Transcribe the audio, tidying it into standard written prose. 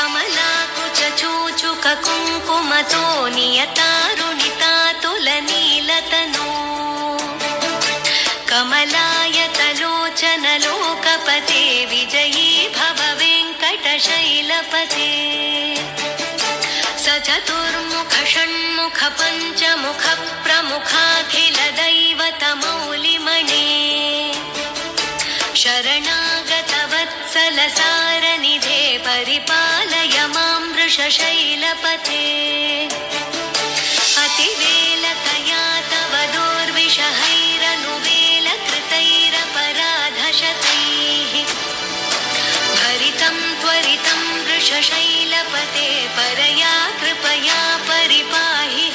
कमलाकुचूचुक कुङ्कुमतो नियतारुणितातुलनीलतनो कमलायतलोचनलोकपते विजयी भव वेङ्कटशैलपते स चतुर्मुख षण्मुख पञ्चमुख प्रमुखाखिल दैवतमौलिमणे शरणागत वत्सल सारनिधे परिपालय मां वृषशैलपते अतिवेलतया तव दुर्विषहैरनुवेलकृतैरपराधशतैः भरितं त्वरितं वृषशैलपते परया कृपया परिपाहि